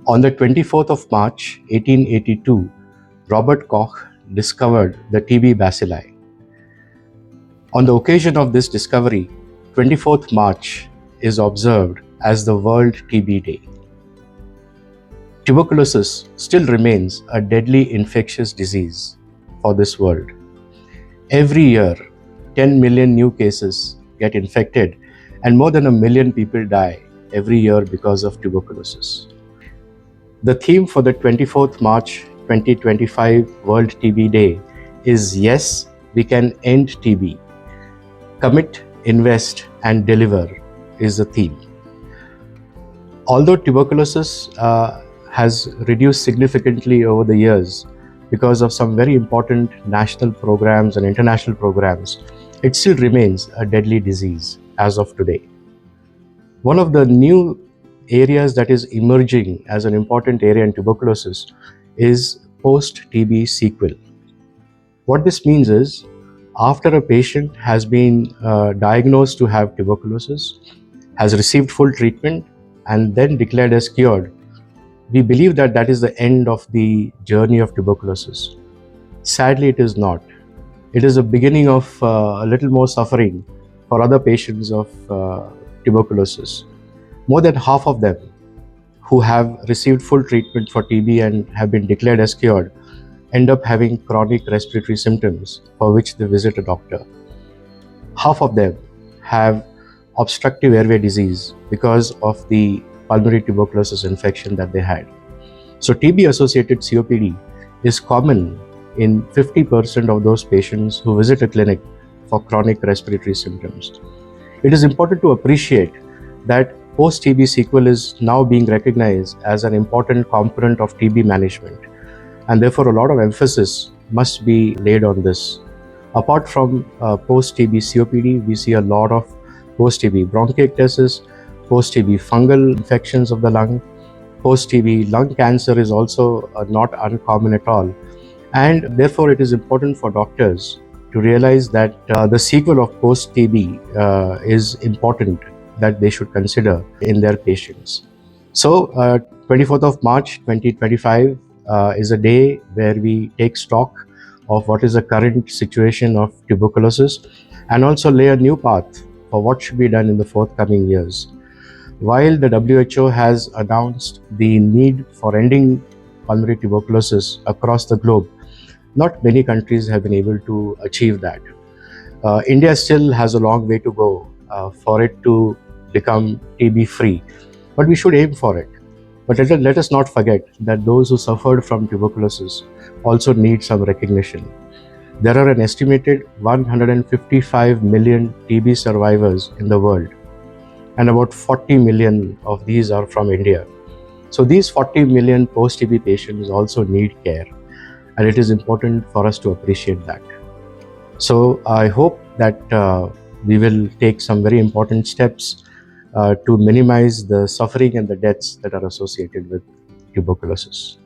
On the 24th of March 1882, Robert Koch discovered the TB bacilli. On the occasion of this discovery, 24th March is observed as the World TB Day. Tuberculosis still remains a deadly infectious disease for this world. Every year, 10 million new cases get infected and more than 1 million people die every year because of tuberculosis. The theme for the 24th March 2025 World TB Day is Yes, we can end TB. Commit, invest and deliver is the theme. Although tuberculosis has reduced significantly over the years because of some very important national programs and international programs, it still remains a deadly disease as of today. One of the new areas that is emerging as an important area in tuberculosis is post-TB sequel. What this means is, after a patient has been diagnosed to have tuberculosis, has received full treatment and then declared as cured, we believe that that is the end of the journey of tuberculosis. Sadly, it is not. It is a beginning of a little more suffering for other patients of tuberculosis. More than half of them who have received full treatment for TB and have been declared as cured end up having chronic respiratory symptoms for which they visit a doctor. Half of them have obstructive airway disease because of the pulmonary tuberculosis infection that they had. So TB-associated COPD is common in 50% of those patients who visit a clinic for chronic respiratory symptoms. It is important to appreciate that post-TB sequel is now being recognized as an important component of TB management, and therefore a lot of emphasis must be laid on this. Apart from post-TB COPD, we see a lot of post-TB bronchiectasis, post-TB fungal infections of the lung. Post-TB lung cancer is also not uncommon at all. And therefore, it is important for doctors to realize that the sequel of post-TB is important, that they should consider in their patients. So, 24th of March 2025 is a day where we take stock of what is the current situation of tuberculosis and also lay a new path for what should be done in the forthcoming years. While the WHO has announced the need for ending pulmonary tuberculosis across the globe, not many countries have been able to achieve that. India still has a long way to go for it to become TB-free, but we should aim for it. But let us not forget that those who suffered from tuberculosis also need some recognition. There are an estimated 155 million TB survivors in the world, and about 40 million of these are from India. So these 40 million post-TB patients also need care, and it is important for us to appreciate that. So I hope that we will take some very important steps to minimize the suffering and the deaths that are associated with tuberculosis.